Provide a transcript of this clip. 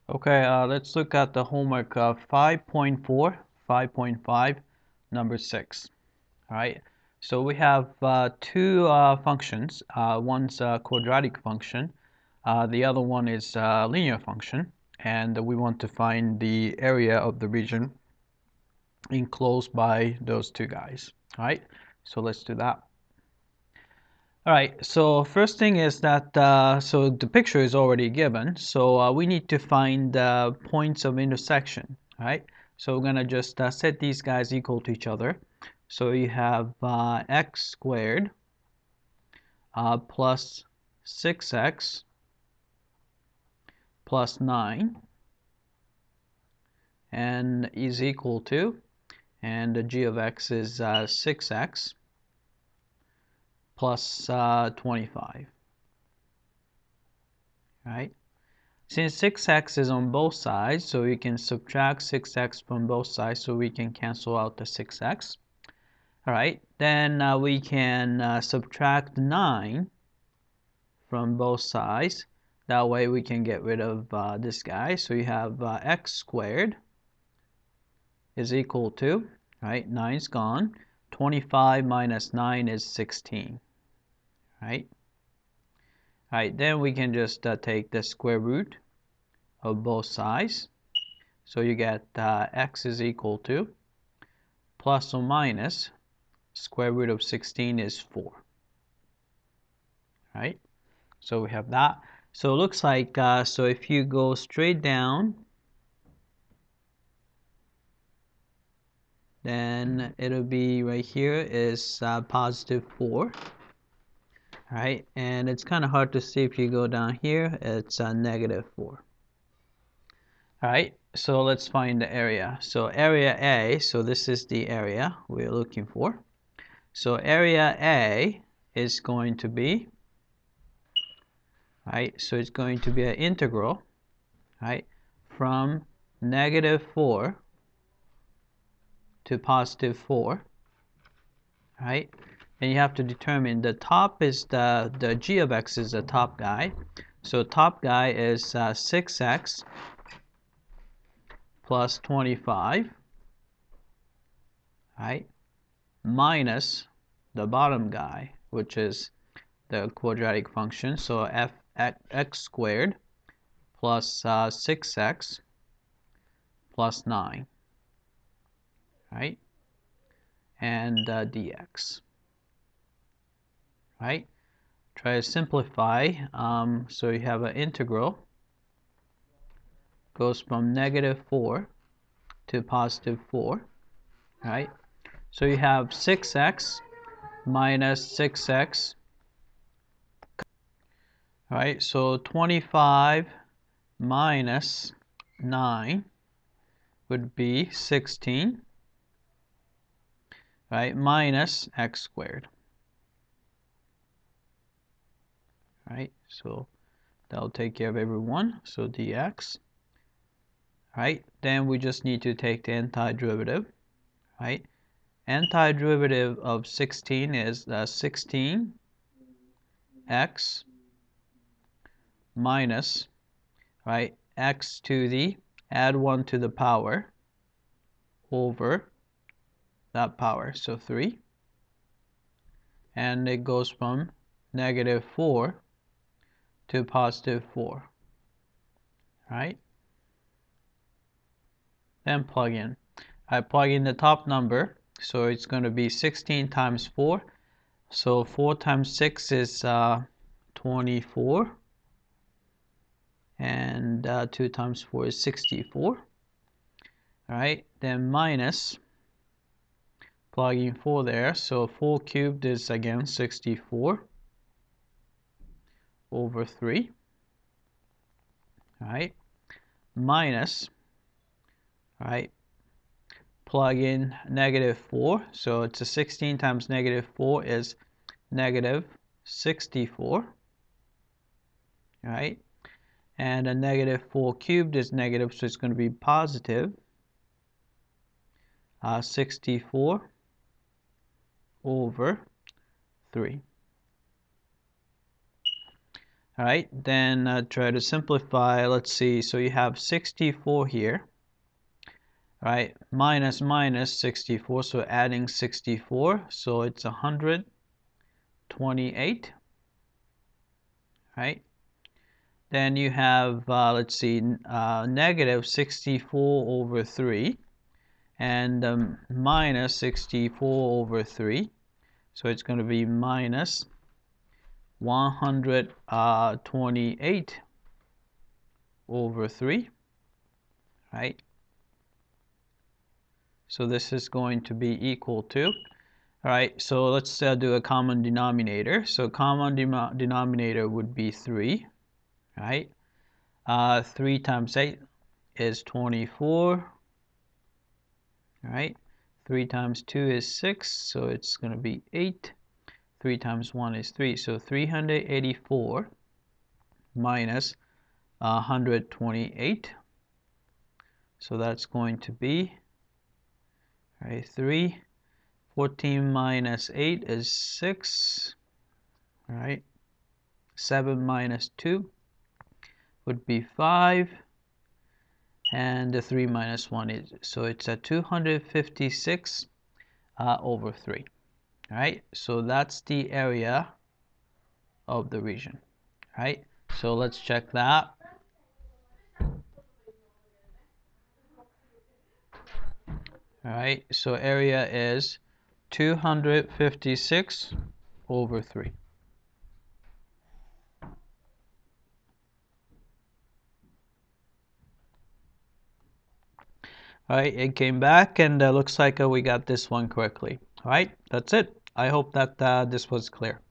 Okay, let's look at the homework 5.4, 5.5, number 6. All right, so we have two functions. One's a quadratic function, the other one is a linear function, and we want to find the area of the region enclosed by those two guys. All right, so let's do that. All right, so first thing is that, so the picture is already given, so we need to find points of intersection, all right? So we're gonna just set these guys equal to each other. So you have x squared plus 6x plus 9 and is equal to, and the g of x is 6x plus 25, right? Since 6x is on both sides, so we can subtract 6x from both sides, so we can cancel out the 6x. All right, then we can subtract 9 from both sides. That way we can get rid of this guy. So you have x squared is equal to, right, 9's gone. 25 minus 9 is 16, right? All right, then we can just take the square root of both sides. So you get x is equal to plus or minus square root of 16 is 4. Right? So we have that. So it looks like, so if you go straight down, then it'll be right here is positive 4. Right? And it's kind of hard to see if you go down here, it's negative 4. All right, so let's find the area. So area A, so this is the area we're looking for. So area A is going to be, right, so it's going to be an integral, right, from negative 4 to positive 4, right? And you have to determine the top is the g of x is the top guy. So top guy is 6x plus 25, right, minus the bottom guy, which is the quadratic function. So x squared plus 6x plus 9, right, and dx, right? Try to simplify. So you have an integral goes from negative 4 to positive 4, right? So you have 6x minus 6x, right? So 25 minus 9 would be 16, right? Minus x squared, right? So that'll take care of everyone. So dx, right? Then we just need to take the antiderivative, right? Antiderivative of 16 is 16x minus, right, x to the, add 1 to the power over that power, so 3. And it goes from negative 4 to positive 4, right? Then plug in. I plug in the top number, so it's going to be 16 times 4. So 4 times 6 is 24. And 2 times 4 is 64. All right, then minus, plugging 4 there, so 4 cubed is again 64 over 3. All right, minus, all right, plug in negative 4, so it's a 16 times negative 4 is negative 64. All right, and a negative 4 cubed is negative, so it's going to be positive 64 over 3. All right, then try to simplify. Let's see, so you have 64 here. All right, minus 64, so adding 64, so it's 128. Right, then you have let's see, negative 64 over 3 and minus 64 over 3, so it's going to be minus 128 over 3, right? So this is going to be equal to, all right, so let's do a common denominator. So common denominator would be 3, right? 3 times 8 is 24, right? 3 times 2 is 6, so it's going to be 8. 3 times 1 is 3, so 384 minus 128. So that's going to be, right, 3. 14 minus 8 is 6, right? 7 minus 2 would be 5, and the 3 minus 1 is, so it's a 256 over 3. All right, so that's the area of the region. All right, so let's check that. All right, so area is 256 over 3. All right, it came back, and looks like we got this one correctly. All right, that's it. I hope that this was clear.